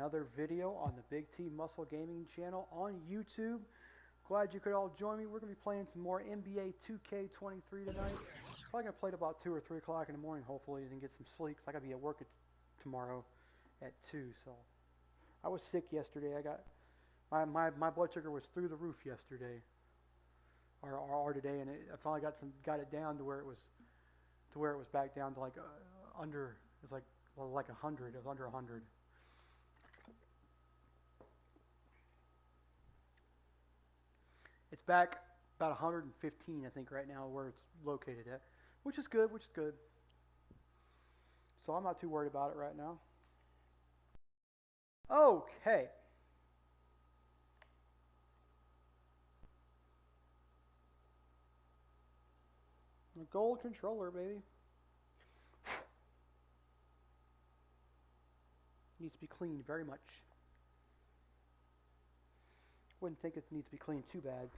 another video on the Big T Muscle Gaming channel on YouTube. Glad you could all join me. We're going to be playing some more NBA2K23 tonight. Probably going to play it about 2 or 3 o'clock in the morning, hopefully, and get some sleep. I got to be at work tomorrow at 2. So I was sick yesterday. I got my blood sugar was through the roof yesterday, or today, and I finally got it down to where it was back down to like under. It was like 100. It was under 100. It's back about 115, I think, right now where it's located at, which is good. So I'm not too worried about it right now. Okay. The gold controller, baby. Needs to be cleaned very much. Wouldn't think it needs to be cleaned too bad.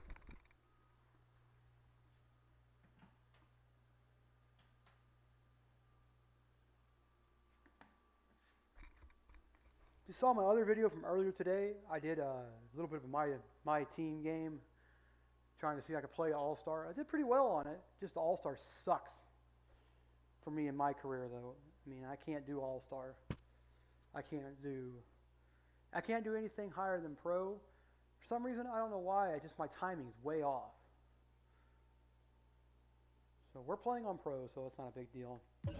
You saw my other video from earlier today. I did a little bit of my team game, trying to see if I could play All-Star. I did pretty well on it. Just the All-Star sucks for me in my career, though. I mean, I can't do All-Star. I can't do anything higher than Pro. For some reason, I don't know why. My timing's way off. So we're playing on Pro, so it's not a big deal. Let's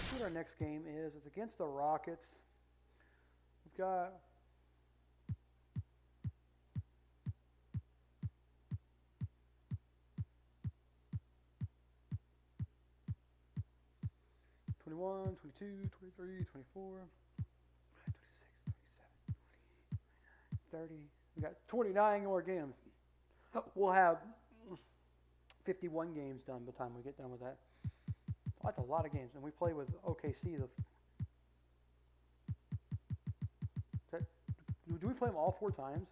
see what our next game is. It's against the Rockets. We've got '21, '22, '23, '24, '26, '27, '30. We got 29 more games. We'll have 51 games done by the time we get done with that. That's a lot of games. And we play with OKC. Do we play them all 4 times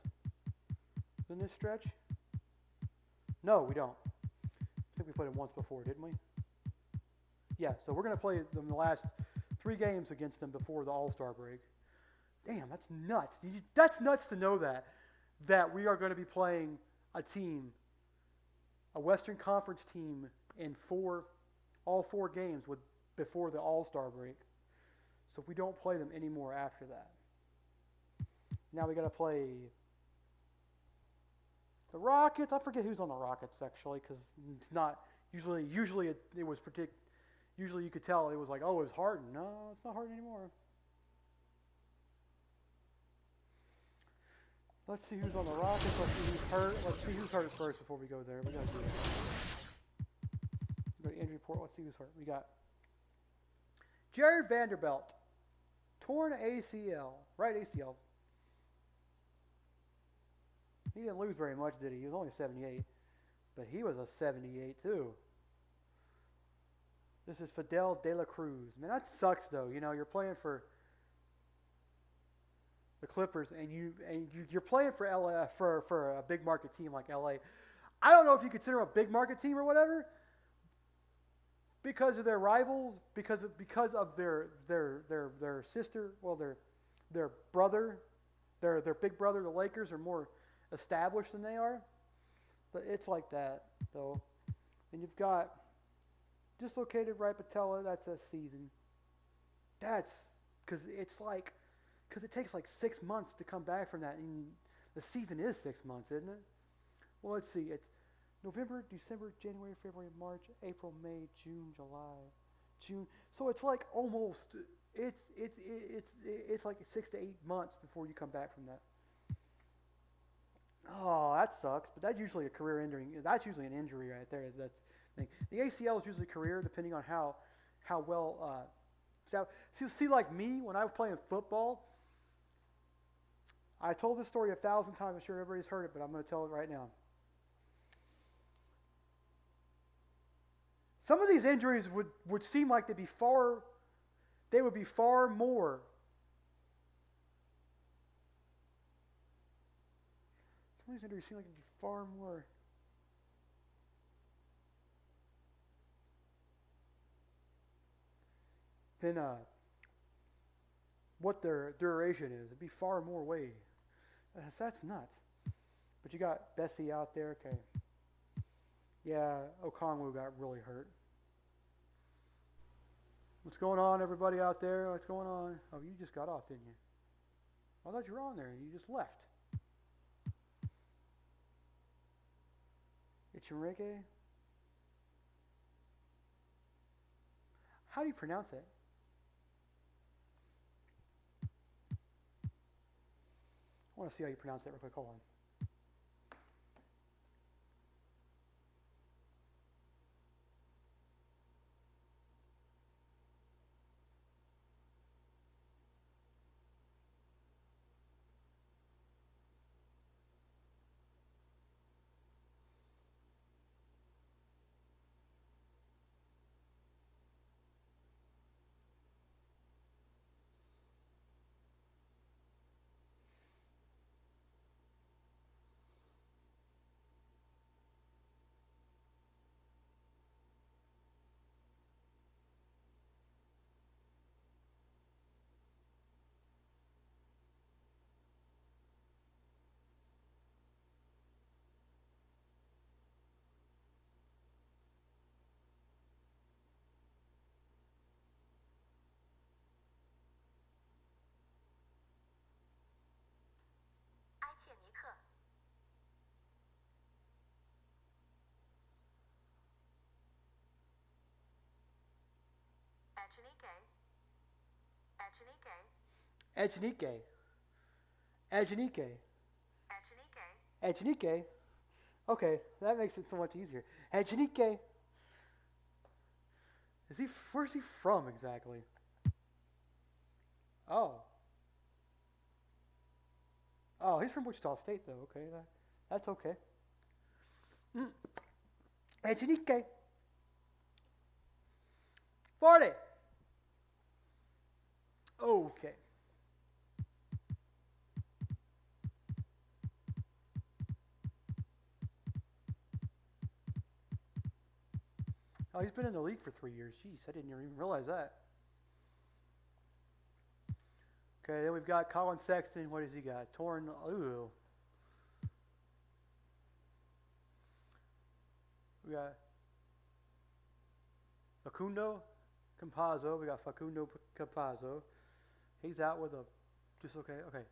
in this stretch? No, we don't. I think we played them once before, didn't we? Yeah, so we're going to play them the last 3 games against them before the All-Star break. Damn, that's nuts. That's nuts to know that we are going to be playing a team, a Western Conference team, in all 4 games before the All-Star break. So we don't play them anymore after that. Now we got to play the Rockets. I forget who's on the Rockets actually, because it's not usually it was usually you could tell it was like, oh, it was Harden. No, it's not Harden anymore. Let's see who's on the Rockets. Let's see who's hurt. Let's see who's hurt first before we go there. We got to do that. Go to injury report. Let's see who's hurt. We got Jared Vanderbilt, torn ACL, right ACL. He didn't lose very much, did he? He was only 78, but he was a 78 too. This is Fidel De La Cruz. Man, that sucks though. You know, you're playing for the Clippers, and you're playing for LA for a big market team like LA. I don't know if you consider them a big market team or whatever, because of their rivals, because of their sister, well, their brother, their big brother, the Lakers, are more established than they are. But it's like that though. And you've got dislocated right patella. That's a season. That's because it takes like 6 months to come back from that, and the season is 6 months, isn't it? Well, let's see. It's November, December, January, February, March, April, May, June, July, June. So it's like almost it's like 6 to 8 months before you come back from that. Oh, that sucks. But that's usually a career ending. That's usually an injury right there. That's the thing. The ACL is usually career, depending on how well. See, like me, when I was playing football, I told this story 1,000 times. I'm sure everybody's heard it, but I'm going to tell it right now. Some of these injuries would seem like they would be far more. Some of these injuries seem like they'd be far more than what their duration is. It'd be far more way. That's nuts. But you got Bessie out there. Okay. Yeah, Okongwu got really hurt. What's going on, everybody out there? What's going on? Oh, you just got off, didn't you? I thought you were on there. You just left. It's Enrique. How do you pronounce that? I want to see how you pronounce that real quick. Hold on. Echenike. Echenike. Echenike. Okay, that makes it so much easier. Echenike. Where's he from exactly? Oh. Oh, he's from Wichita State though. Okay, that's okay. Echenike. 40. Okay. Oh, he's been in the league for 3 years. Jeez, I didn't even realize that. Okay, then we've got Colin Sexton. What has he got? Torn. Ooh. We got Facundo Campazzo. We got Facundo Campazzo. He's out with a just okay. Okay.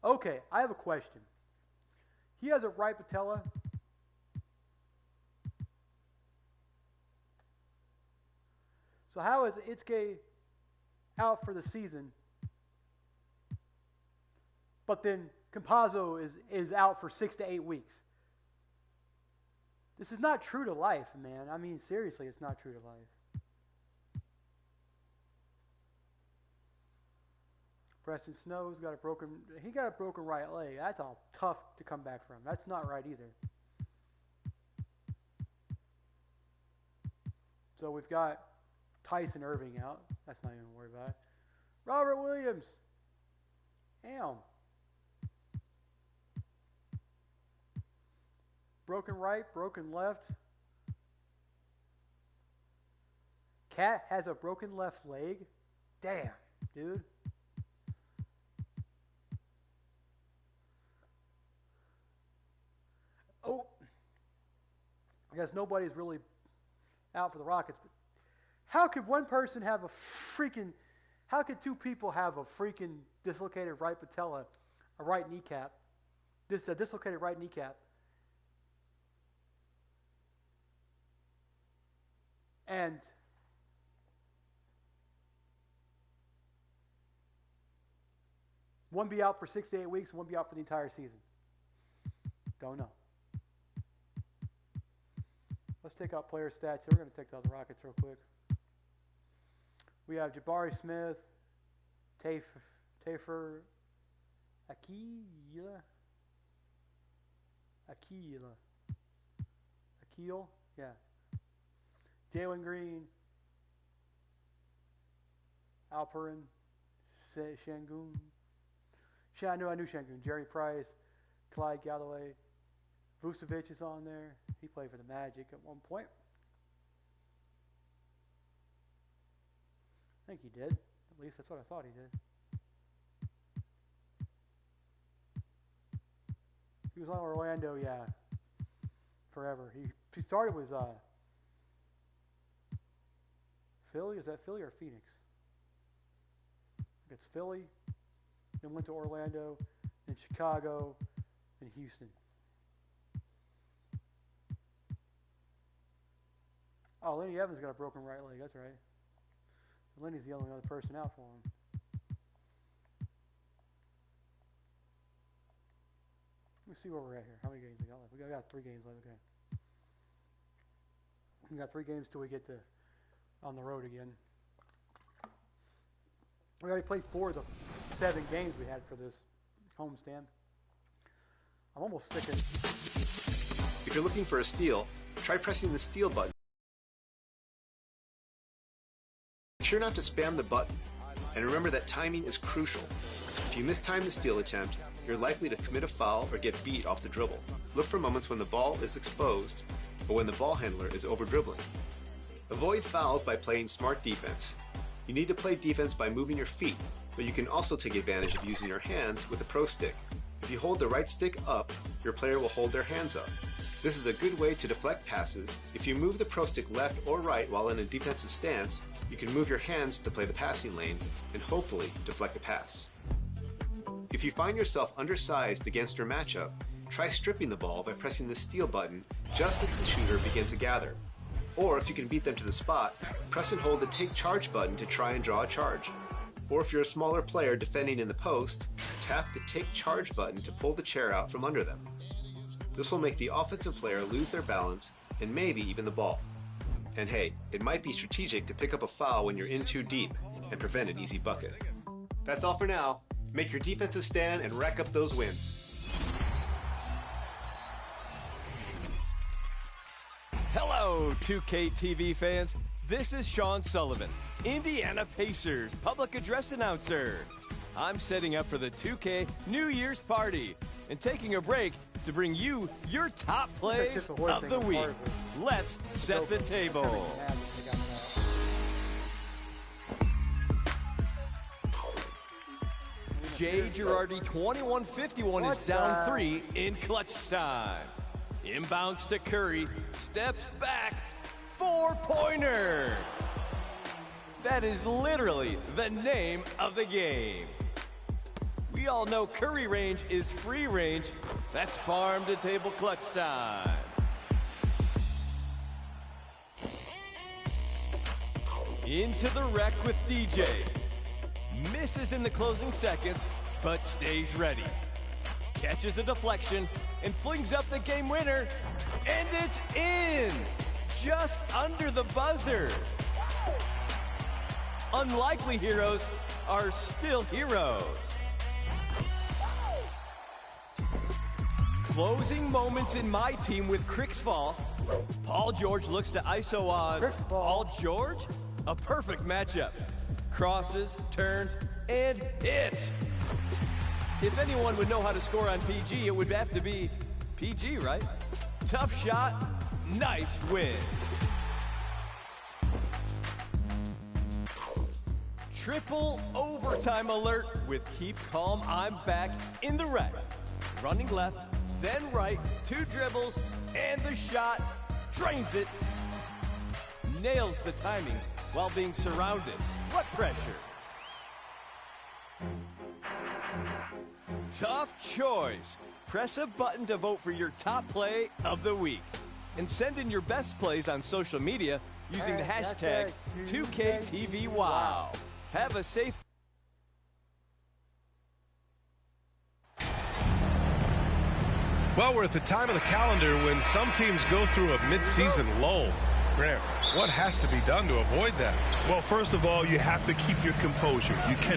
Okay, I have a question. He has a right patella. So how is Itsuke out for the season, but then Campazzo is out for 6 to 8 weeks? This is not true to life, man. I mean, seriously, it's not true to life. Preston Snow's got a broken right leg. That's all tough to come back from. That's not right either. So we've got Tyson Irving out. That's not even worried about it. Robert Williams. Damn. Broken right, broken left. Cat has a broken left leg. Damn, dude. Oh. I guess nobody's really out for the Rockets, but how could one person have how could two people have a freaking dislocated right patella, a right kneecap, a dislocated right kneecap, and one be out for 6 to 8 weeks, and one be out for the entire season? Don't know. Let's take out player stats here. We're going to take out the Rockets real quick. We have Jabari Smith, Tafer Akil, yeah. Jalen Green, Alperin, Shangun. I knew Shangun. Jerry Price, Clyde Galloway, Vucevic is on there. He played for the Magic at one point. think he did. At least that's what I thought he did. He was on Orlando, yeah, forever. He started with Philly. Is that Philly or Phoenix? I think it's Philly. Then went to Orlando, then Chicago, and Houston. Oh, Lenny Evans got a broken right leg. That's right. Lenny's the only other person out for him. Let me see where we're at here. How many games we got left? We got 3 games left. Okay. We got 3 games till we get to on the road again. We already played 4 of the 7 games we had for this homestand. I'm almost sick of. If you're looking for a steal, try pressing the steal button. Make sure not to spam the button, and remember that timing is crucial. If you mistime the steal attempt, you're likely to commit a foul or get beat off the dribble. Look for moments when the ball is exposed or when the ball handler is over-dribbling. Avoid fouls by playing smart defense. You need to play defense by moving your feet, but you can also take advantage of using your hands with the pro stick. If you hold the right stick up, your player will hold their hands up. This is a good way to deflect passes. If you move the pro stick left or right while in a defensive stance, you can move your hands to play the passing lanes and hopefully deflect the pass. If you find yourself undersized against your matchup, try stripping the ball by pressing the steal button just as the shooter begins to gather. Or if you can beat them to the spot, press and hold the take charge button to try and draw a charge. Or if you're a smaller player defending in the post, tap the take charge button to pull the chair out from under them. This will make the offensive player lose their balance and maybe even the ball. And hey, it might be strategic to pick up a foul when you're in too deep and prevent an easy bucket. That's all for now. Make your defensive stand and rack up those wins. Hello, 2K TV fans. This is Sean Sullivan, Indiana Pacers public address announcer. I'm setting up for the 2K New Year's party and taking a break to bring you your top plays of the week. Let's set the table. Jay Girardi 2151 is down 3 in clutch time. Inbounds to Curry, steps back, 4-pointer. That is literally the name of the game. We all know Curry range is free range. That's farm to table clutch time. Into the wreck with DJ. Misses in the closing seconds, but stays ready. Catches a deflection and flings up the game winner, and it's in! Just under the buzzer. Unlikely heroes are still heroes. Closing moments in my team with Crick's fall. Paul George looks to ISO on Paul George. A perfect matchup. Crosses, turns, and hits. If anyone would know how to score on PG, it would have to be PG, right? Tough shot, nice win. Triple overtime alert with Keep Calm, I'm back in the wreck. Running left, then right, 2 dribbles, and the shot, drains it. Nails the timing while being surrounded. What pressure? Tough choice. Press a button to vote for your top play of the week. And send in your best plays on social media using the hashtag 2KTVWow. Have a safe... Well, we're at the time of the calendar when some teams go through a mid-season lull. Graham, what has to be done to avoid that? Well, first of all, you have to keep your composure. You can.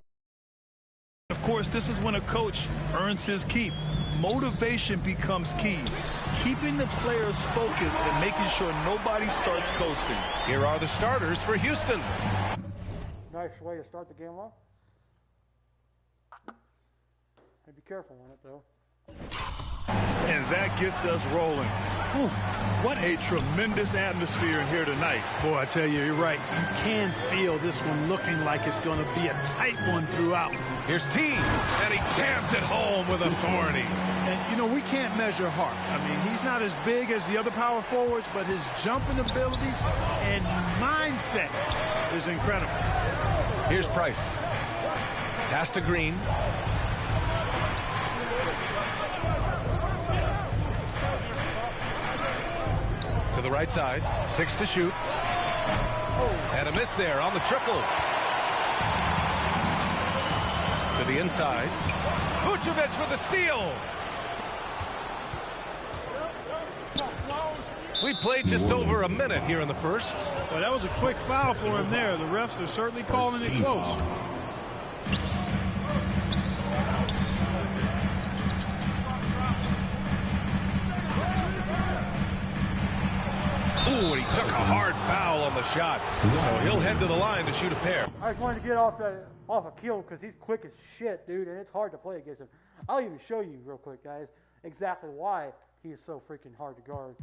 Of course, this is when a coach earns his keep. Motivation becomes key. Keeping the players focused and making sure nobody starts coasting. Here are the starters for Houston. Nice way to start the game off. Be careful on it, though. And that gets us rolling. Whew, what a tremendous atmosphere in here tonight. Boy, I tell you, you're right. You can feel this one looking like it's going to be a tight one throughout. Here's T, and he jams it home with authority. And, you know, we can't measure Hart. I mean, he's not as big as the other power forwards, but his jumping ability and mindset is incredible. Here's Price. Pass to Green. To the right side. 6 to shoot. And a miss there on the triple. To the inside. Vucevic with a steal. We played just over a minute here in the first. Well, that was a quick foul for him there. The refs are certainly calling it close. Ooh, and he took a hard foul on the shot. So he'll head to the line to shoot a pair. I just wanted to get off a kill because he's quick as shit, dude, and it's hard to play against him. I'll even show you real quick, guys, exactly why he is so freaking hard to guard.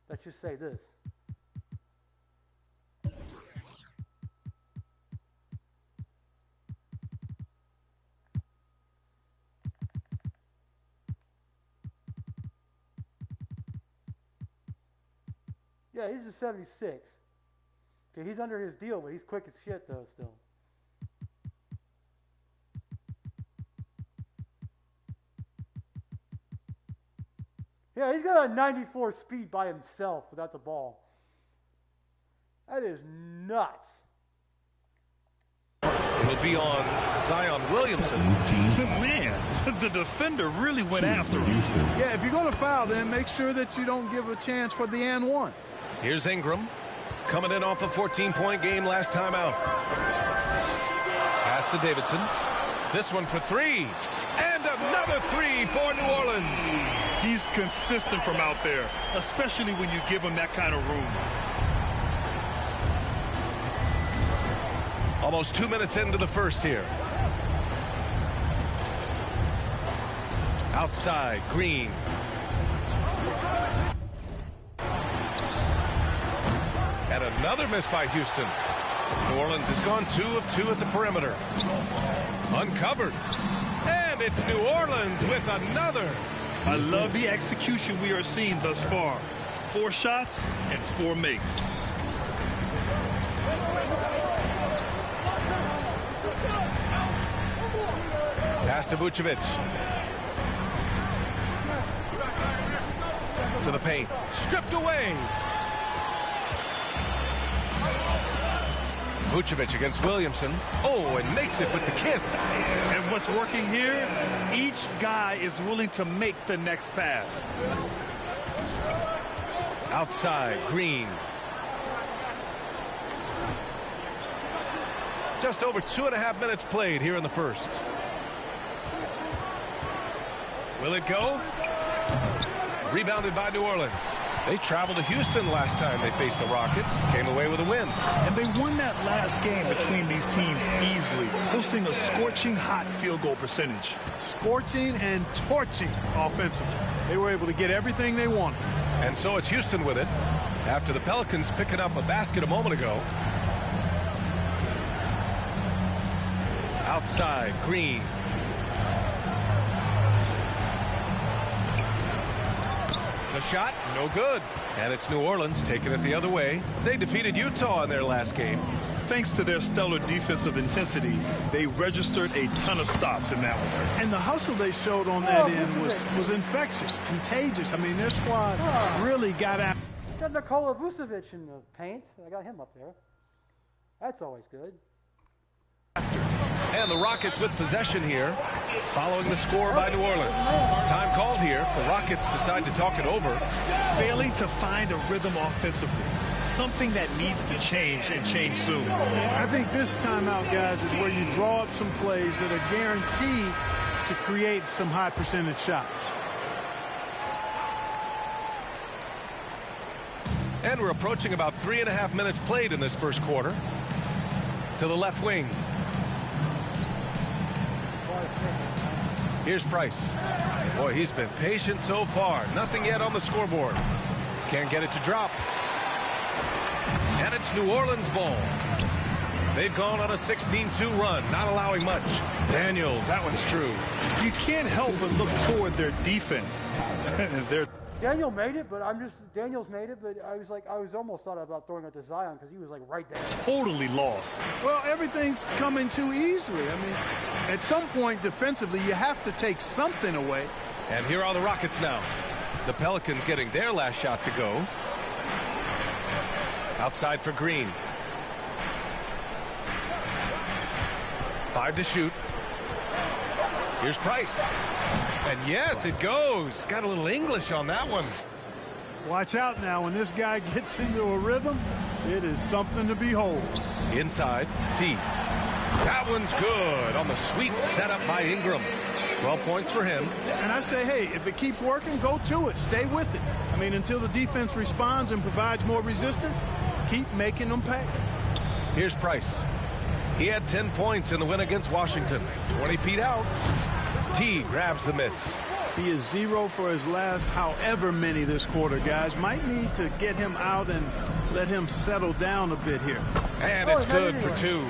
Let's just say this. Yeah, he's a 76. Okay, he's under his deal, but he's quick as shit, though, still. Yeah, he's got a 94 speed by himself without the ball. That is nuts. It'll be on Zion Williamson. Man, the defender really went after him. Yeah, if you're going to foul, then make sure that you don't give a chance for the and one. Here's Ingram. Coming in off a 14-point game last time out. Pass to Davidson. This one for 3. And another 3 for New Orleans. He's consistent from out there, especially when you give him that kind of room. Almost 2 minutes into the first here. Outside, Green. And another miss by Houston. New Orleans has gone 2 of 2 at the perimeter. Uncovered. And it's New Orleans with another. I love the execution we are seeing thus far. 4 shots and 4 makes. Pass to Vucevic. To the paint. Stripped away. Vucevic against Williamson. Oh, and makes it with the kiss. And what's working here? Each guy is willing to make the next pass. Outside, Green. Just over 2.5 minutes played here in the first. Will it go? Rebounded by New Orleans. They traveled to Houston last time they faced the Rockets. Came away with a win. And they won that last game between these teams easily, posting a scorching hot field goal percentage. Scorching and torching offensively. They were able to get everything they wanted. And so it's Houston with it. After the Pelicans picking up a basket a moment ago. Outside, Green. The shot, no good. And it's New Orleans taking it the other way. They defeated Utah in their last game. Thanks to their stellar defensive intensity, they registered a ton of stops in that one. And the hustle they showed on that end was infectious, contagious. I mean, their squad really got out. Got Nikola Vucevic in the paint. I got him up there. That's always good. And the Rockets with possession here, following the score by New Orleans. Time called here. The Rockets decide to talk it over. Failing to find a rhythm offensively. Something that needs to change and change soon. I think this timeout, guys, is where you draw up some plays that are guaranteed to create some high percentage shots. And we're approaching about 3.5 minutes played in this first quarter. To the left wing. Here's Price. Boy, he's been patient so far. Nothing yet on the scoreboard. Can't get it to drop. And it's New Orleans ball. They've gone on a 16-2 run, not allowing much. Daniels, that one's true. You can't help but look toward their defense. Daniel made it, but Daniels made it, but I was almost thought about throwing it to Zion because he was like right there. Totally lost. Well, everything's coming too easily. I mean, at some point defensively, you have to take something away. And here are the Rockets now. The Pelicans getting their last shot to go. Outside for Green. 5 to shoot. Here's Price. And yes, it goes. Got a little English on that one. Watch out now. When this guy gets into a rhythm, it is something to behold. Inside, T. That one's good on the sweet setup by Ingram. 12 points for him. And I say, hey, if it keeps working, go to it. Stay with it. I mean, until the defense responds and provides more resistance, keep making them pay. Here's Price. He had 10 points in the win against Washington. 20 feet out. T grabs the miss. He is 0 for his last however many this quarter, guys. Might need to get him out and let him settle down a bit here. And it's good for 2.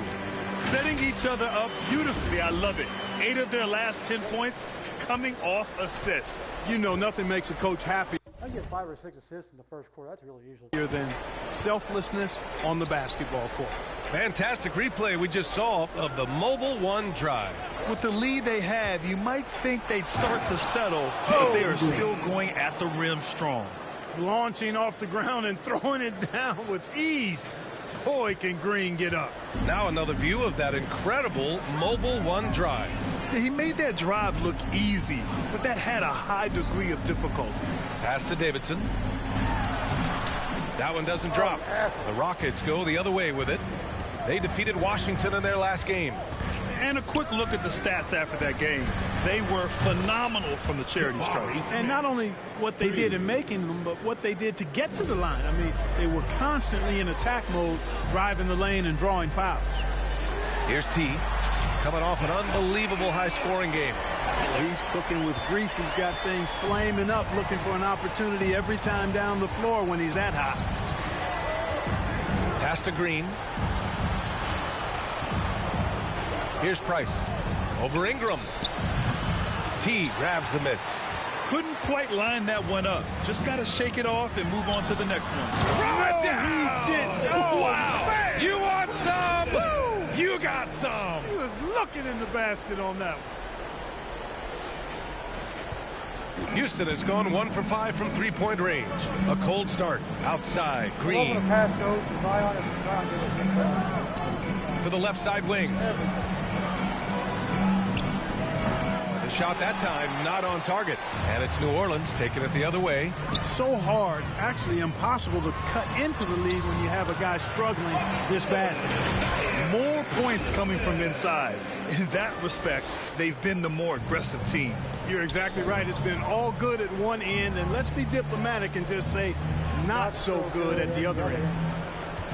Setting each other up beautifully. I love it. 8 of their last 10 points coming off assists. You know, nothing makes a coach happy I get 5 or 6 assists in the first quarter. That's really usually than selflessness on the basketball court. Fantastic replay we just saw of the mobile one drive. With the lead they have, you might think they'd start to settle, but they are still going at the rim strong. Launching off the ground and throwing it down with ease. Boy, can Green get up. Now another view of that incredible mobile one drive. He made that drive look easy, but that had a high degree of difficulty. Pass to Davidson. That one doesn't drop. The Rockets go the other way with it. They defeated Washington in their last game. And a quick look at the stats after that game. They were phenomenal from the charity stripe. And not only what they did in making them, but what they did to get to the line. I mean, they were constantly in attack mode, driving the lane and drawing fouls. Here's T, coming off an unbelievable high-scoring game. He's cooking with grease. He's got things flaming up, looking for an opportunity every time down the floor when he's that hot. Pass to Green. Here's Price. Over Ingram. T grabs the miss. Couldn't quite line that one up. Just got to shake it off and move on to the next one. Throw it down! He did. Oh, wow! Man. You want some? Woo! You got some! He was looking in the basket on that one. Houston has gone 1 for 5 from three-point range. A cold start. Outside, Green. For the left side wing. The shot that time not on target. And it's New Orleans taking it the other way. So hard, actually impossible to cut into the lead when you have a guy struggling this badly. More points coming from inside. In that respect, they've been the more aggressive team. You're exactly right. It's been all good at one end, and let's be diplomatic and just say not so good at the other end.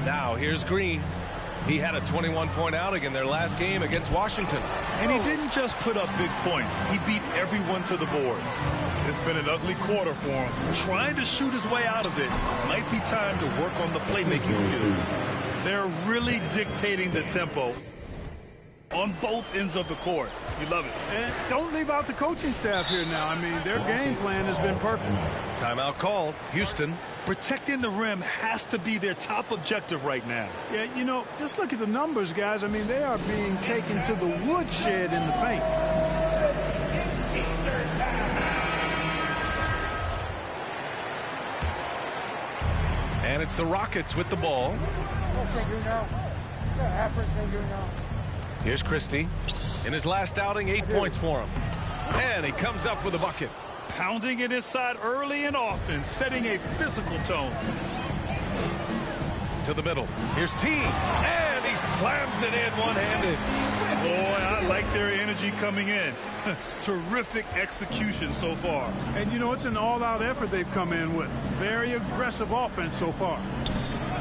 Now here's Green. He had a 21-point outing in their last game against Washington. And he didn't just put up big points. He beat everyone to the boards. It's been an ugly quarter for him. Trying to shoot his way out of it. Might be time to work on the playmaking skills. They're really dictating the tempo on both ends of the court. You love it. And don't leave out the coaching staff here now. I mean, their game plan has been perfect. Timeout called. Houston. Protecting the rim has to be their top objective right now. Yeah, you know, just look at the numbers, guys. I mean, they are being taken to the woodshed in the paint. And it's the Rockets with the ball. Here's Christie. In his last outing, 8 points for him. And he comes up with a bucket. Pounding it inside early and often, setting a physical tone. To the middle. Here's T. And he slams it in one-handed. Boy, I like their energy coming in. Terrific execution so far. And, you know, it's an all-out effort they've come in with. Very aggressive offense so far.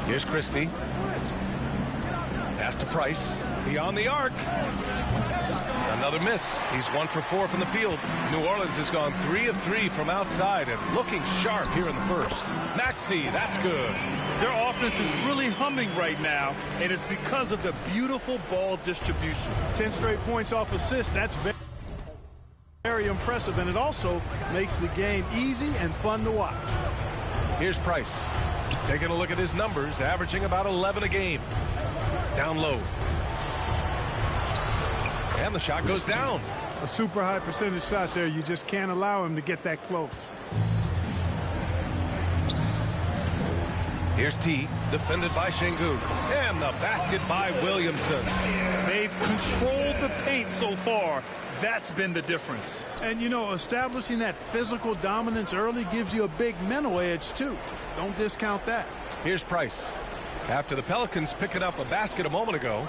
Here's Christie. Pass to Price. Beyond the arc. Another miss. He's 1 for 4 from the field. New Orleans has gone 3 of 3 from outside and looking sharp here in the first. Maxey, that's good. Their offense is really humming right now, and it's because of the beautiful ball distribution. 10 straight points off assists. That's very impressive, and it also makes the game easy and fun to watch. Here's Price. Taking a look at his numbers, averaging about 11 a game. Down low. And the shot goes down. A super high percentage shot there. You just can't allow him to get that close. Here's T, defended by Şengün. And the basket by Williamson. They've controlled the paint so far. That's been the difference. And, you know, establishing that physical dominance early gives you a big mental edge, too. Don't discount that. Here's Price. After the Pelicans picking up a basket a moment ago.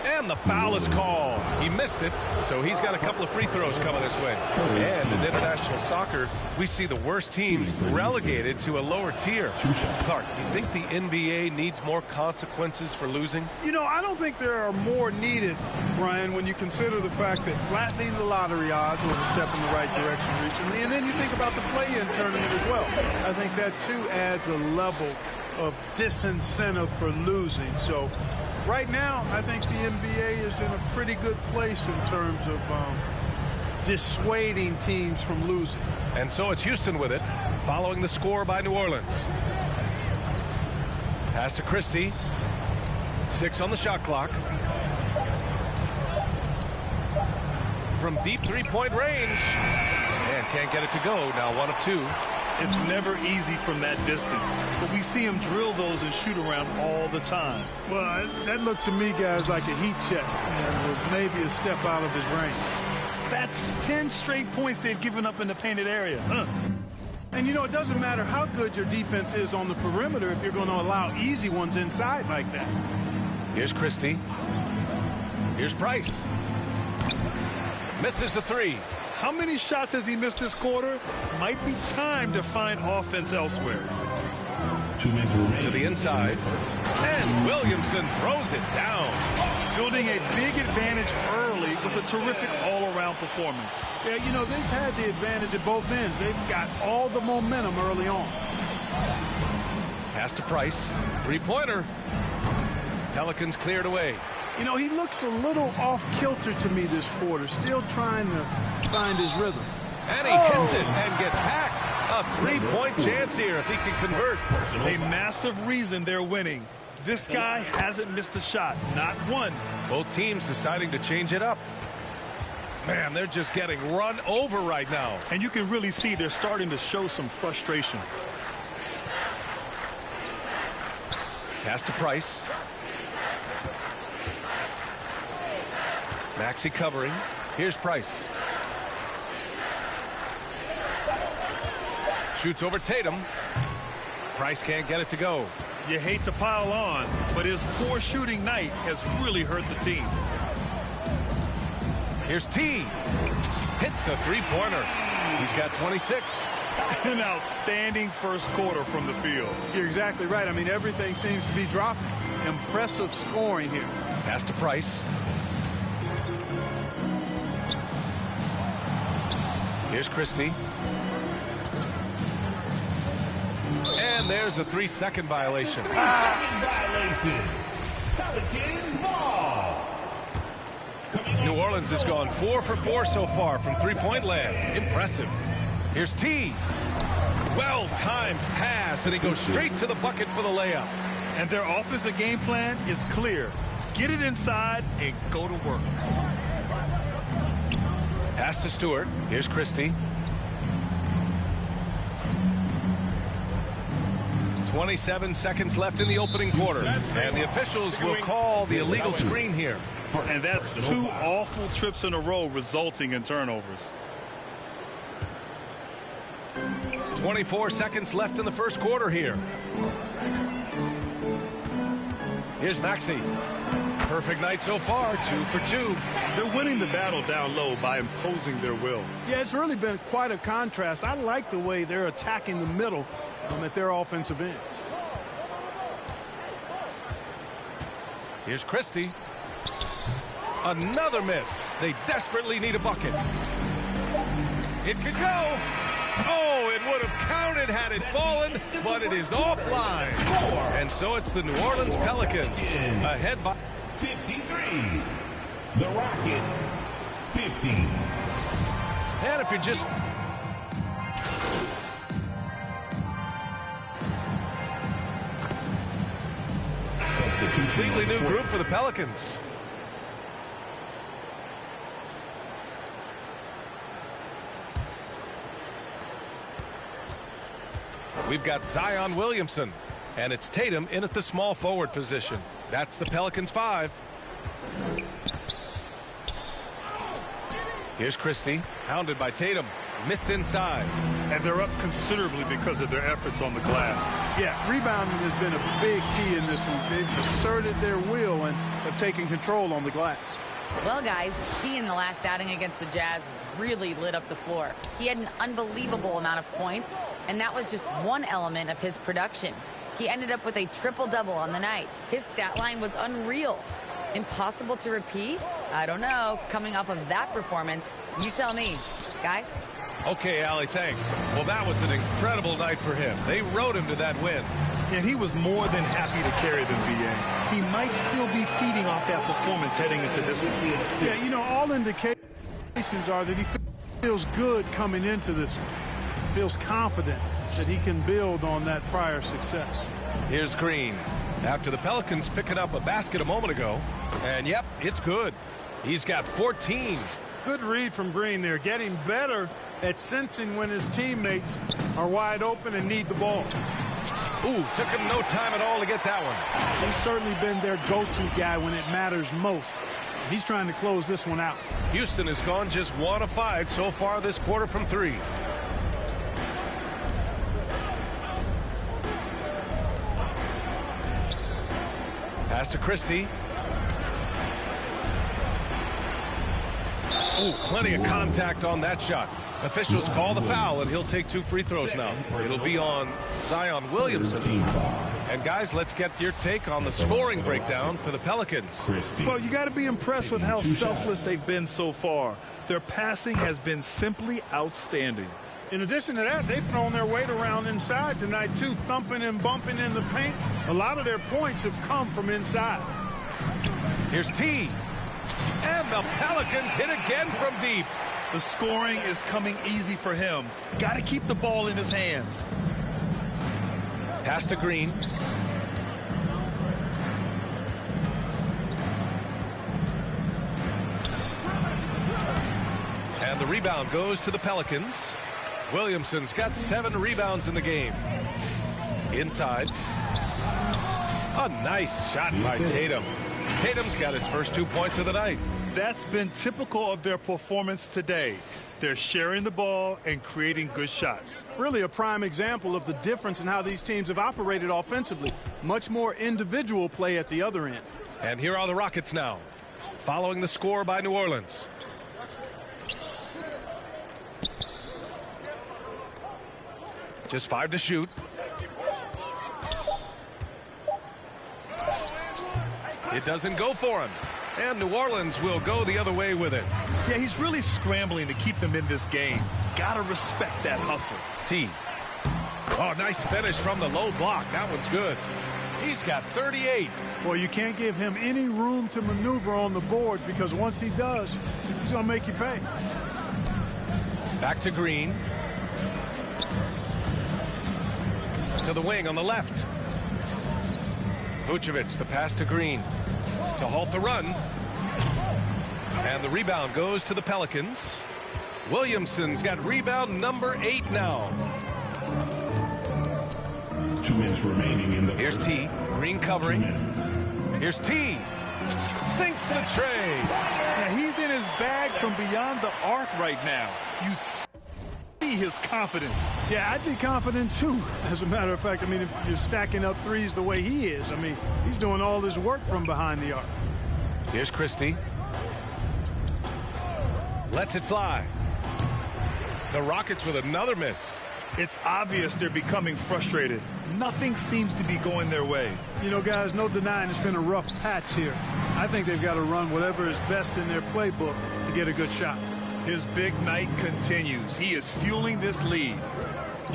And the foul is called. He missed it, so he's got a couple of free throws coming this way. And in international soccer, we see the worst teams relegated to a lower tier. Clark, do you think the NBA needs more consequences for losing? You know, I don't think there are more needed, Brian, when you consider the fact that flattening the lottery odds was a step in the right direction recently. And then you think about the play-in tournament as well. I think that, too, adds a level of disincentive for losing. So right now, I think the NBA is in a pretty good place in terms of dissuading teams from losing. And so it's Houston with it, following the score by New Orleans. Pass to Christie. 6 on the shot clock. From deep three-point range. And can't get it to go. Now 1 of 2. It's never easy from that distance, but we see him drill those and shoot around all the time. Well, that looked to me, guys, like a heat check, with maybe a step out of his range. That's 10 straight points they've given up in the painted area. And, you know, it doesn't matter how good your defense is on the perimeter if you're going to allow easy ones inside like that. Here's Christie. Here's Price. Misses the 3. How many shots has he missed this quarter? Might be time to find offense elsewhere. To the inside. And Williamson throws it down. Building a big advantage early with a terrific all-around performance. Yeah, you know, they've had the advantage at both ends. They've got all the momentum early on. Pass to Price. Three-pointer. Pelicans cleared away. You know, he looks a little off-kilter to me this quarter, still trying to find his rhythm. And he hits it and gets hacked. A three-point chance here if he can convert. A massive reason they're winning. This guy hasn't missed a shot, not one. Both teams deciding to change it up. Man, they're just getting run over right now. And you can really see they're starting to show some frustration. Pass to Price. Maxey covering. Here's Price. Shoots over Tatum. Price can't get it to go. You hate to pile on, but his poor shooting night has really hurt the team. Here's T. Hits a three-pointer. He's got 26. An outstanding first quarter from the field. You're exactly right. I mean, everything seems to be dropping. Impressive scoring here. Pass to Price. Here's Christie. And there's a 3-second violation. New Orleans has gone 4 for 4 so far from three-point land. Impressive. Here's T. Well-timed pass, and he goes straight to the bucket for the layup. And their offensive game plan is clear. Get it inside and go to work. Pass to Stewart. Here's Christie. 27 seconds left in the opening quarter. And the officials will call the illegal screen here. And that's 2 awful trips in a row resulting in turnovers. 24 seconds left in the first quarter here. Here's Maxey. Perfect night so far, 2 for 2. They're winning the battle down low by imposing their will. Yeah, it's really been quite a contrast. I like the way they're attacking the middle at their offensive end. Here's Christie. Another miss. They desperately need a bucket. It could go. Oh, it would have counted had it fallen, but it is offline. And so it's the New Orleans Pelicans ahead by 53. The Rockets 50. And if you're just completely new group for the Pelicans. We've got Zion Williamson, and it's Tatum in at the small forward position. That's the Pelicans 5. Here's Christie, hounded by Tatum, missed inside. And they're up considerably because of their efforts on the glass. Yeah, rebounding has been a big key in this one. They've asserted their will and have taken control on the glass. Well, guys, he in the last outing against the Jazz really lit up the floor. He had an unbelievable amount of points, and that was just one element of his production. He ended up with a triple-double on the night. His stat line was unreal. Impossible to repeat? I don't know. Coming off of that performance, you tell me. Guys? Okay, Allie, thanks. Well, that was an incredible night for him. They rode him to that win. And he was more than happy to carry them, B.A. He might still be feeding off that performance heading into this one. Yeah, you know, all indications are that he feels good coming into this one. Feels confident that he can build on that prior success. Here's Green. After the Pelicans picking up a basket a moment ago. And, yep, it's good. He's got 14. Good read from Green there. Getting better at sensing when his teammates are wide open and need the ball. Ooh, took him no time at all to get that one. He's certainly been their go-to guy when it matters most. He's trying to close this one out. Houston has gone just 1 of 5 so far this quarter from 3. Pass to Christie. Ooh, plenty of contact on that shot. Officials call the foul, and he'll take 2 free throws now. It'll be on Zion Williamson. And, guys, let's get your take on the scoring breakdown for the Pelicans. Well, you got to be impressed with how selfless they've been so far. Their passing has been simply outstanding. In addition to that, they've thrown their weight around inside tonight, too, thumping and bumping in the paint. A lot of their points have come from inside. Here's T. And the Pelicans hit again from deep. The scoring is coming easy for him. Got to keep the ball in his hands. Pass to Green. And the rebound goes to the Pelicans. Williamson's got 7 rebounds in the game. Inside. A nice shot by Tatum. Tatum's got his first 2 points of the night. That's been typical of their performance today. They're sharing the ball and creating good shots. Really a prime example of the difference in how these teams have operated offensively. Much more individual play at the other end. And here are the Rockets now, following the score by New Orleans. Just 5 to shoot. It doesn't go for him. And New Orleans will go the other way with it. Yeah, he's really scrambling to keep them in this game. Gotta respect that hustle. T. Oh, nice finish from the low block. That one's good. He's got 38. Well, you can't give him any room to maneuver on the board because once he does, he's going to make you pay. Back to Green. To the wing on the left. Vucevic, the pass to Green to halt the run. And the rebound goes to the Pelicans. Williamson's got rebound number 8 now. 2 minutes remaining in the Here's T. Green covering. Here's T. Sinks the tray. Yeah, he's in his bag from beyond the arc right now. You see his confidence. Yeah, I'd be confident too. As a matter of fact, I mean, if you're stacking up threes the way he is, I mean, he's doing all his work from behind the arc. Here's Christie. Lets it fly. The Rockets with another miss. It's obvious they're becoming frustrated. Nothing seems to be going their way. You know, guys, no denying it's been a rough patch here. I think they've got to run whatever is best in their playbook to get a good shot. His big night continues. He is fueling this lead.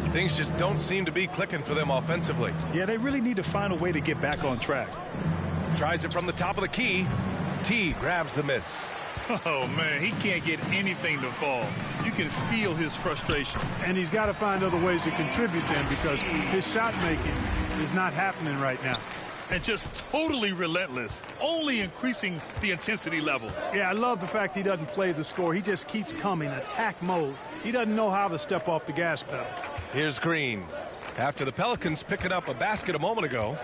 Things just don't seem to be clicking for them offensively. Yeah, they really need to find a way to get back on track. Tries it from the top of the key. T grabs the miss. Oh, man, he can't get anything to fall. You can feel his frustration. And he's got to find other ways to contribute then, because his shot making is not happening right now. And just totally relentless, only increasing the intensity level. Yeah, I love the fact he doesn't play the score. He just keeps coming, attack mode. He doesn't know how to step off the gas pedal. Here's Green. After the Pelicans picking up a basket a moment ago.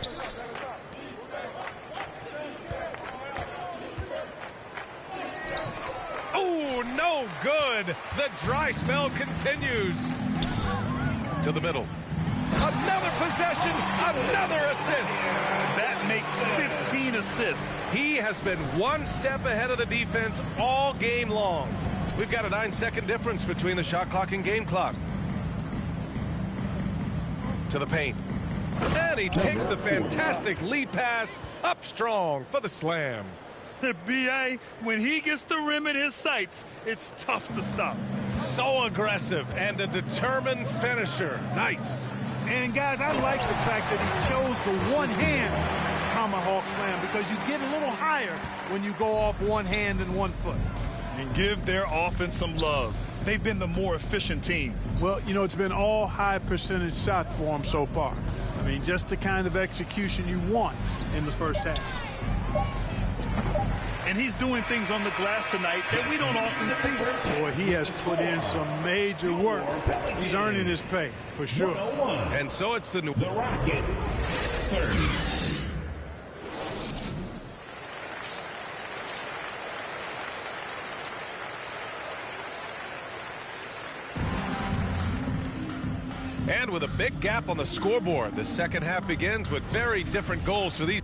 Oh, no good. The dry spell continues. To the middle. Another possession, another assist. That makes 15 assists. He has been one step ahead of the defense all game long. We've got a 9-second difference between the shot clock and game clock. To the paint. And he takes the fantastic lead pass up strong for the slam. B.A., when he gets the rim in his sights, it's tough to stop. So aggressive and a determined finisher. Nice. And, guys, I like the fact that he chose the one-hand tomahawk slam, because you get a little higher when you go off one hand and one foot. And give their offense some love. They've been the more efficient team. Well, you know, it's been all high percentage shots for them so far. I mean, just the kind of execution you want in the first half. And he's doing things on the glass tonight that we don't often see. Boy, he has put in some major work. He's earning his pay, for sure. And so it's the Rockets 30. And with a big gap on the scoreboard, the second half begins with very different goals for these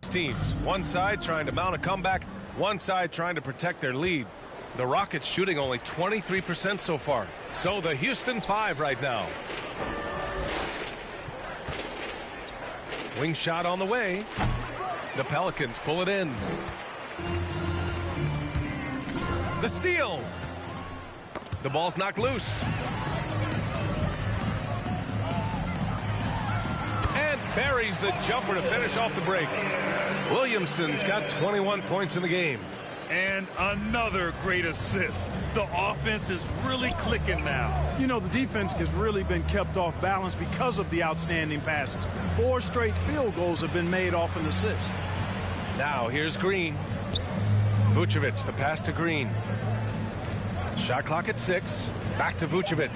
teams. One side trying to mount a comeback, one side trying to protect their lead. The Rockets shooting only 23% so far. So the Houston 5 right now. Wing shot on the way. The Pelicans pull it in. The steal. The ball's knocked loose. And buries the jumper to finish off the break. Williamson's got 21 points in the game. And another great assist. The offense is really clicking now. You know, the defense has really been kept off balance because of the outstanding passes. 4 straight field goals have been made off an assist. Now here's Green. Vucevic, the pass to Green. Shot clock at 6. Back to Vucevic.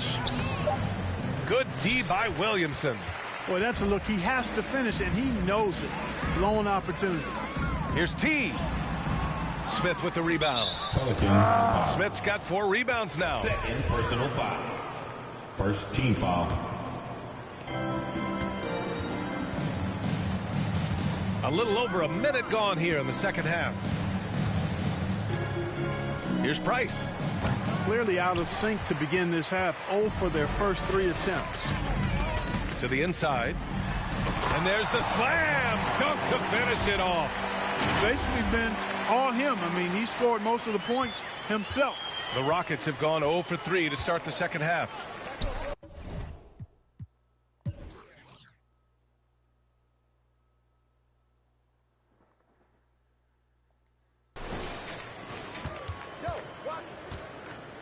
Good D by Williamson. Boy, that's a look he has to finish, and he knows it. Blown opportunity. Here's T. Smith with the rebound. Smith's got 4 rebounds now. Second personal foul. First team foul. A little over a minute gone here in the second half. Here's Price. Clearly out of sync to begin this half. 0 for their first 3 attempts. To the inside. And there's the slam dunk to finish it off. Basically been all him. I mean, he scored most of the points himself. The Rockets have gone 0 for 3 to start the second half.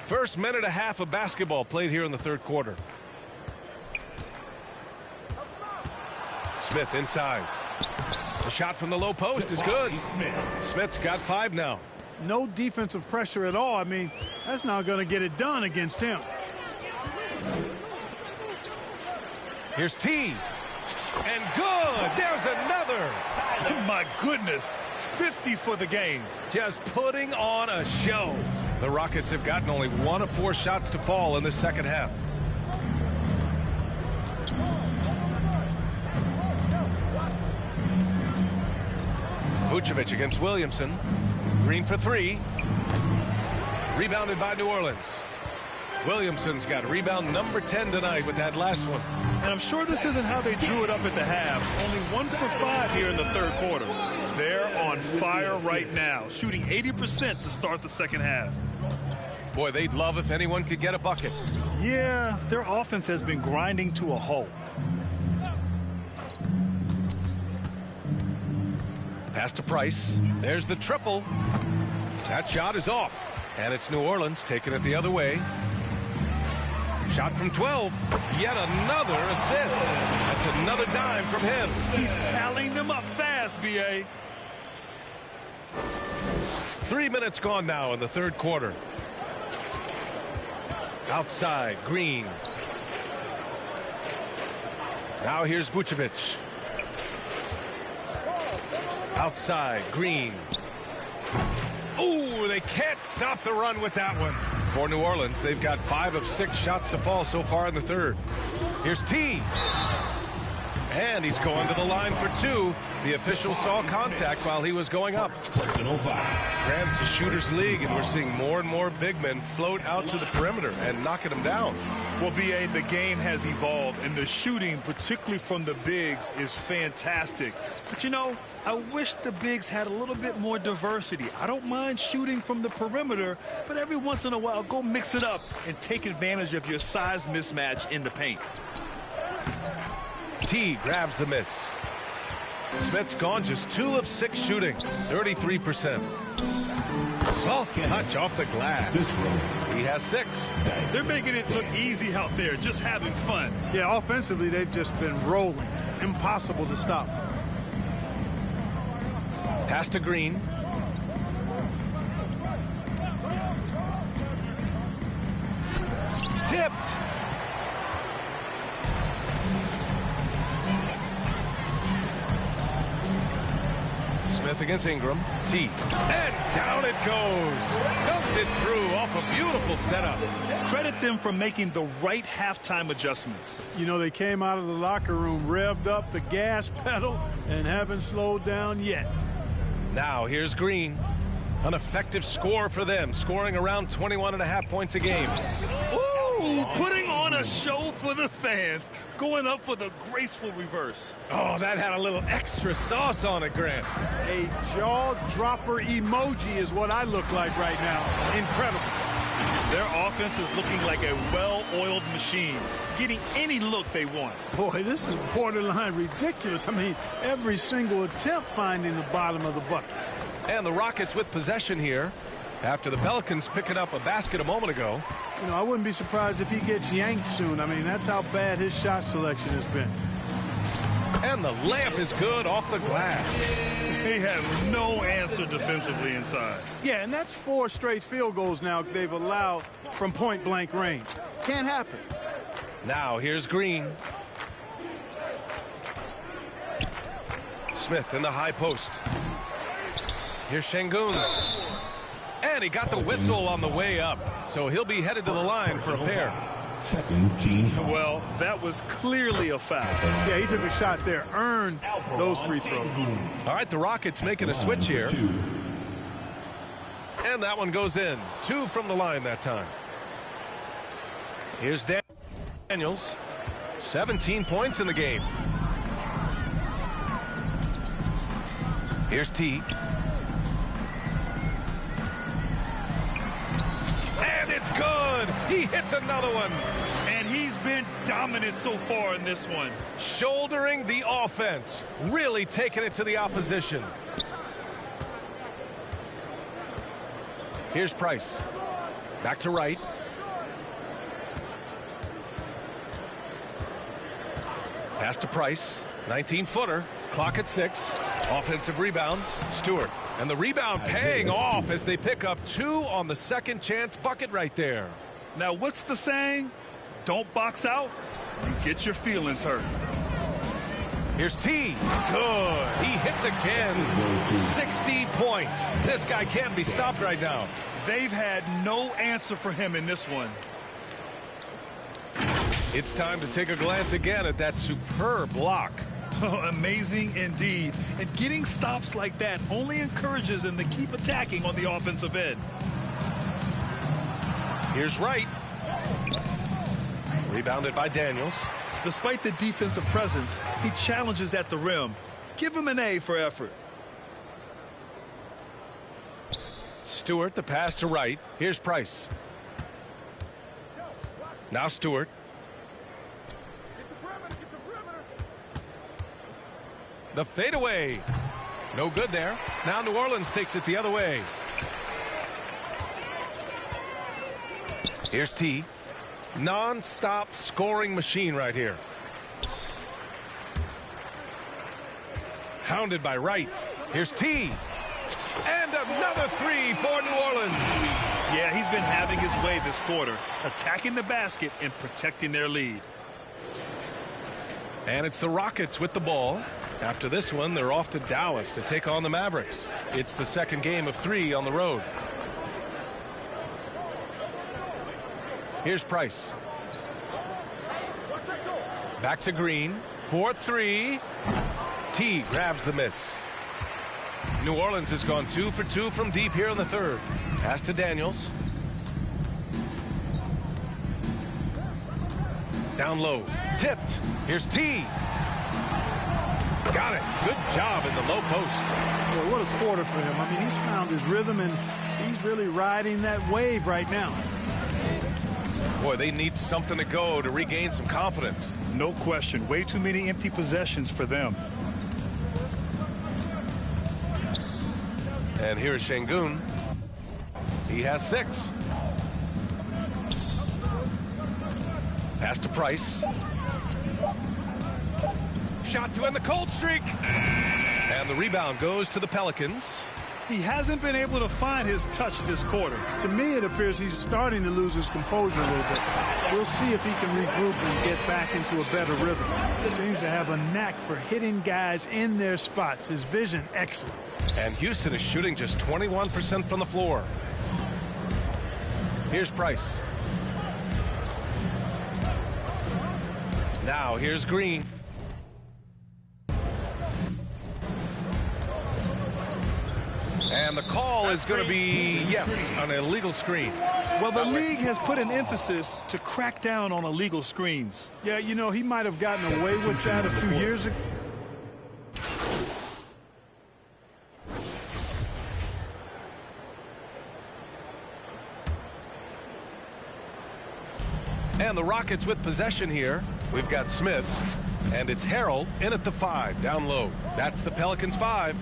First minute and a half of basketball played here in the third quarter. Smith inside. The shot from the low post is good. Smith's got 5 now. No defensive pressure at all. I mean, that's not going to get it done against him. Here's T. And good. There's another. My goodness. 50 for the game. Just putting on a show. The Rockets have gotten only 1 of 4 shots to fall in the second half. Vucevic against Williamson. Green for 3. Rebounded by New Orleans. Williamson's got rebound number 10 tonight with that last one. And I'm sure this isn't how they drew it up at the half. Only 1 for 5 here in the third quarter. They're on fire right now, shooting 80% to start the second half. Boy, they'd love if anyone could get a bucket. Yeah, their offense has been grinding to a halt. Pass to Price. There's the triple. That shot is off. And it's New Orleans taking it the other way. Shot from 12. Yet another assist. That's another dime from him. He's tallying them up fast, B.A. 3 minutes gone now in the third quarter. Outside, Green. Now here's Vucevic. Outside, Green. Ooh, they can't stop the run with that one. For New Orleans, they've got 5 of 6 shots to fall so far in the third. Here's T. And he's going to the line for 2. The official saw contact while he was going up. Grant's a shooter's league, and we're seeing more and more big men float out to the perimeter and knocking them down. Well, B.A., the game has evolved, and the shooting, particularly from the bigs, is fantastic. But, you know, I wish the bigs had a little bit more diversity. I don't mind shooting from the perimeter, but every once in a while, go mix it up and take advantage of your size mismatch in the paint. T grabs the miss. Smith's gone just 2 of 6 shooting, 33%. Soft touch off the glass. He has 6. They're making it look easy out there, just having fun. Yeah, offensively, they've just been rolling. Impossible to stop. Pass to Green. Tipped. Smith against Ingram. T. And down it goes. Dumped it through off a beautiful setup. Credit them for making the right halftime adjustments. You know, they came out of the locker room, revved up the gas pedal, and haven't slowed down yet. Now here's Green. An effective score for them, scoring around 21.5 points a game. Ooh, putting on a show for the fans, going up for the graceful reverse. Oh, that had a little extra sauce on it, Grant. A jaw-dropper emoji is what I look like right now. Incredible. Their offense is looking like a well-oiled machine, getting any look they want. Boy, this is borderline ridiculous. I mean, every single attempt finding the bottom of the bucket. And the Rockets with possession here after the Pelicans picking up a basket a moment ago. You know, I wouldn't be surprised if he gets yanked soon. I mean, that's how bad his shot selection has been. And the layup is good off the glass. They have no answer defensively inside. Yeah, and that's 4 straight field goals now they've allowed from point-blank range. Can't happen. Now here's Green. Smith in the high post. Here's Şengün. And he got the whistle on the way up. So he'll be headed to the line for a pair. Second team. Well, that was clearly a foul. Yeah, he took a shot there, earned those free throws. All right, the Rockets making a switch here. And that one goes in. 2 from the line that time. Here's Daniels. 17 points in the game. Here's T. And it's good. He hits another one. And he's been dominant so far in this one. Shouldering the offense. Really taking it to the opposition. Here's Price. Back to right. Pass to Price. 19-footer. Clock at 6. Offensive rebound. Stewart. And the rebound paying off as they pick up 2 on the second chance bucket right there. Now, what's the saying? Don't box out. You get your feelings hurt. Here's T. Good. He hits again. 60 points. This guy can't be stopped right now. They've had no answer for him in this one. It's time to take a glance again at that superb block. Amazing indeed. And getting stops like that only encourages them to keep attacking on the offensive end. Here's Wright. Rebounded by Daniels. Despite the defensive presence, he challenges at the rim. Give him an A for effort. Stewart, the pass to Wright. Here's Price. Now Stewart. The fadeaway. No good there. Now New Orleans takes it the other way. Here's T. Non-stop scoring machine right here. Hounded by Wright. Here's T. And another three for New Orleans. Yeah, he's been having his way this quarter, attacking the basket and protecting their lead. And it's the Rockets with the ball. After this one, they're off to Dallas to take on the Mavericks. It's the second game of 3 on the road. Here's Price. Back to Green. 4-3. T grabs the miss. New Orleans has gone 2 for 2 from deep here in the third. Pass to Daniels. Down low. Tipped. Here's T. Got it. Good job in the low post. Boy, what a quarter for him. I mean, he's found his rhythm, and he's really riding that wave right now. Boy, they need something to go to regain some confidence. No question. Way too many empty possessions for them. And here's Şengün. He has 6. Pass to Price. Shot to end the cold streak. And the rebound goes to the Pelicans. He hasn't been able to find his touch this quarter. To me, it appears he's starting to lose his composure a little bit. We'll see if he can regroup and get back into a better rhythm. He seems to have a knack for hitting guys in their spots. His vision, excellent. And Houston is shooting just 21% from the floor. Here's Price. Now here's Green. And the call is going to be, yes, an illegal screen. Well, the league has put an emphasis to crack down on illegal screens. Yeah, you know, he might have gotten away with that a few years ago. And the Rockets with possession here. We've got Smith, and it's Harrell in at the 5, down low. That's the Pelicans 5.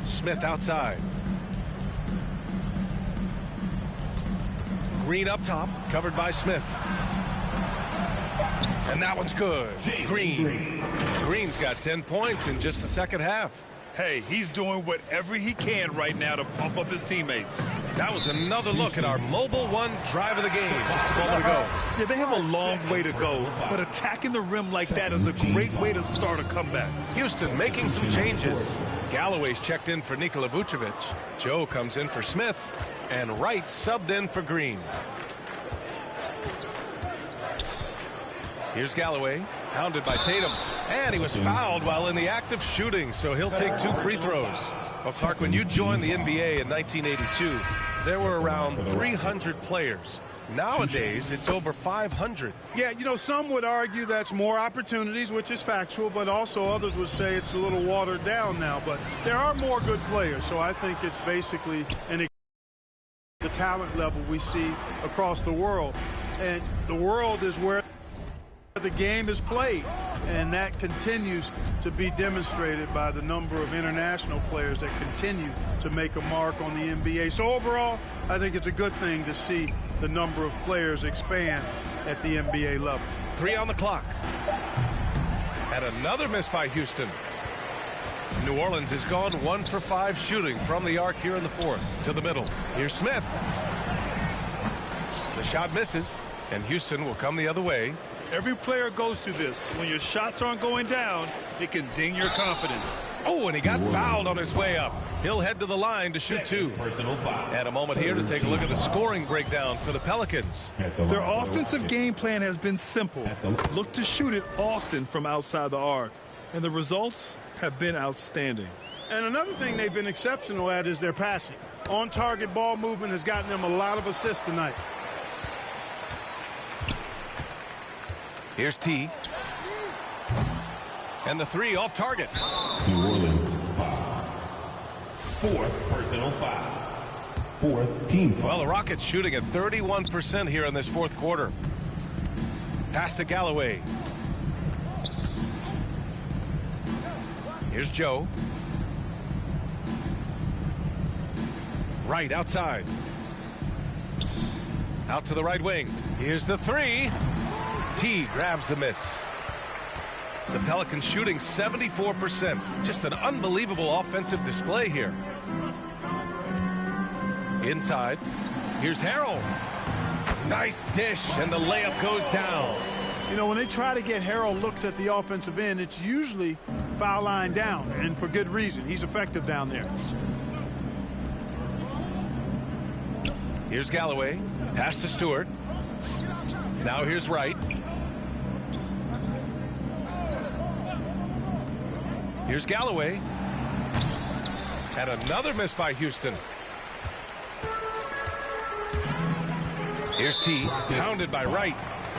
Smith outside. Green up top, covered by Smith. And that one's good. Green. Green's got 10 points in just the second half. Hey, he's doing whatever he can right now to pump up his teammates. That was another look at our Mobile One drive of the game just a moment ago. Yeah, they have a long way to go, but attacking the rim like that is a great way to start a comeback. Houston making some changes. Galloway's checked in for Nikola Vucevic. Joe comes in for Smith, and Wright subbed in for Green. Here's Galloway, hounded by Tatum, and he was fouled while in the act of shooting, so he'll take 2 free throws. Well, Clark, when you joined the NBA in 1982, there were around 300 players. Nowadays, it's over 500. Yeah, you know, some would argue that's more opportunities, which is factual, but also others would say it's a little watered down now. But there are more good players, so I think it's basically the talent level we see across the world. And the world is where the game is played, and that continues to be demonstrated by the number of international players that continue to make a mark on the NBA. So overall, I think it's a good thing to see the number of players expand at the NBA level. 3 on the clock. And another miss by Houston. New Orleans has gone 1 for 5 shooting from the arc here in the fourth. To the middle. Here's Smith. The shot misses, and Houston will come the other way. Every player goes through this. When your shots aren't going down, it can ding your confidence. Oh, and he got fouled on his way up. He'll head to the line to shoot 2. And a moment here to take a look at the scoring breakdown for the Pelicans. Their offensive game plan has been simple. Look to shoot it often from outside the arc. And the results have been outstanding. And another thing they've been exceptional at is their passing. On-target ball movement has gotten them a lot of assists tonight. Here's T. And the three off target. New Orleans foul. Fourth personal foul. Fourth team foul. Well, the Rockets shooting at 31% here in this fourth quarter. Pass to Galloway. Here's Joe. Right outside. Out to the right wing. Here's the three. T grabs the miss. The Pelicans shooting 74%. Just an unbelievable offensive display here. Inside. Here's Harrell. Nice dish, and the layup goes down. You know, when they try to get Harrell looks at the offensive end, it's usually foul line down, and for good reason. He's effective down there. Here's Galloway. Pass to Stewart. Now here's Wright. Here's Galloway. And another miss by Houston. Here's T. Pounded by Wright.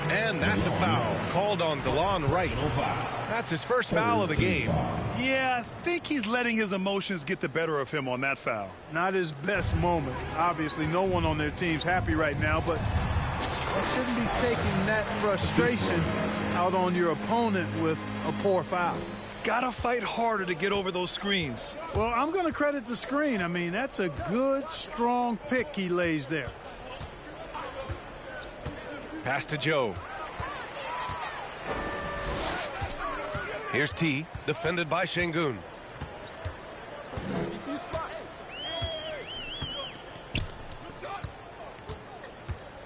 And that's a foul called on DeLon Wright. That's his first foul of the game. Yeah, I think he's letting his emotions get the better of him on that foul. Not his best moment. Obviously, no one on their team's happy right now, but you shouldn't be taking that frustration out on your opponent with a poor foul. Gotta fight harder to get over those screens. Well, I'm going to credit the screen. I mean, that's a good, strong pick he lays there. Pass to Joe. Here's T, defended by Şengün.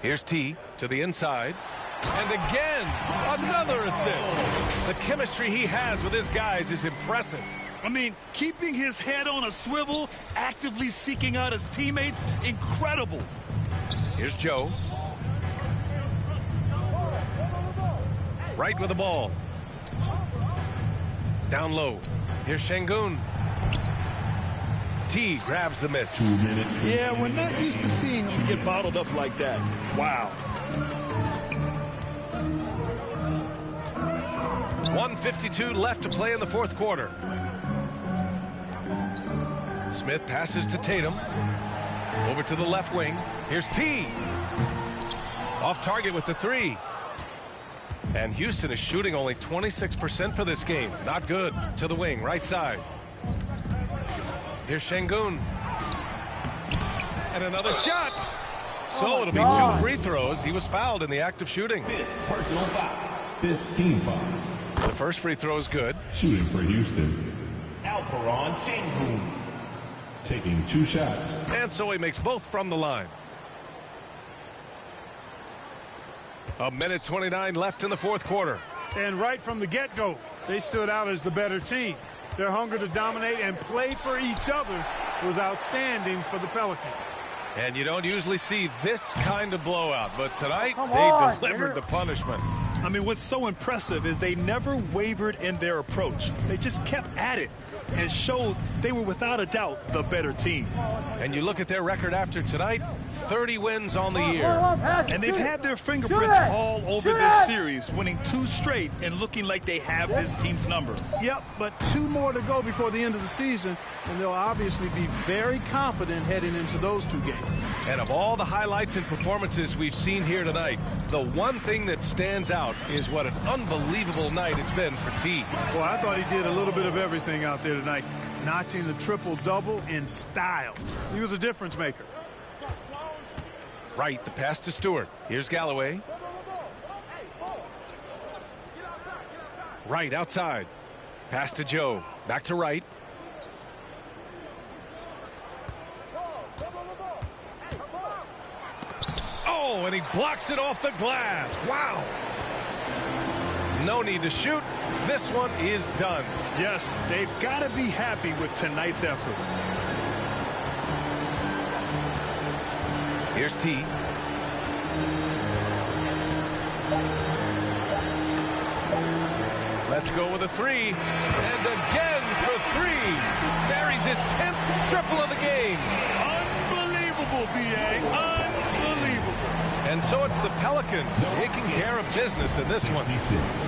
Here's T to the inside. And again, another assist. The chemistry he has with his guys is impressive. I mean, keeping his head on a swivel, actively seeking out his teammates, incredible. Here's Joe. Right with the ball. Down low. Here's Şengün. T grabs the miss. 2 minutes. Yeah, we're not used to seeing him get bottled up like that. Wow. 1:52 left to play in the fourth quarter. Smith passes to Tatum. Over to the left wing. Here's T. Off target with the three. And Houston is shooting only 26% for this game. Not good. To the wing, right side. Here's Şengün. And another shot. So it'll be 2 free throws. He was fouled in the act of shooting. Fifth personal foul. 15 foul. The first free throw is good. Shooting for Houston. Alperon Sengun. Taking 2 shots. And so he makes both from the line. 1:29 left in the fourth quarter. And right from the get-go, they stood out as the better team. Their hunger to dominate and play for each other was outstanding for the Pelicans. And you don't usually see this kind of blowout, but tonight Come they on, delivered the punishment. I mean, what's so impressive is they never wavered in their approach. They just kept at it and showed they were without a doubt the better team. And you look at their record after tonight, 30 wins on the year. And they've had their fingerprints all over this series, winning 2 straight and looking like they have this team's number. Yep, but 2 more to go before the end of the season, and they'll obviously be very confident heading into those 2 games. And of all the highlights and performances we've seen here tonight, the one thing that stands out is what an unbelievable night it's been for T. Well, I thought he did a little bit of everything out there tonight, notching the triple-double in style. He was a difference maker. Right, the pass to Stewart. Here's Galloway. Right outside. Pass to Joe. Back to Wright. Oh, and he blocks it off the glass. Wow. No need to shoot. This one is done. Yes, they've got to be happy with tonight's effort. Here's T. Let's go with a three. And again for three. Buries his 10th triple of the game. Unbelievable, B.A. Unbelievable. And so it's the Pelicans taking care of business in this one.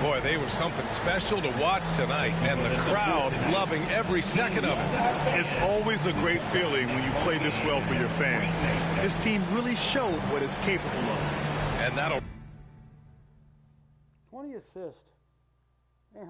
Boy, they were something special to watch tonight, and the crowd loving every second of it. It's always a great feeling when you play this well for your fans. This team really showed what it's capable of. And that'll 20 assists. Yeah.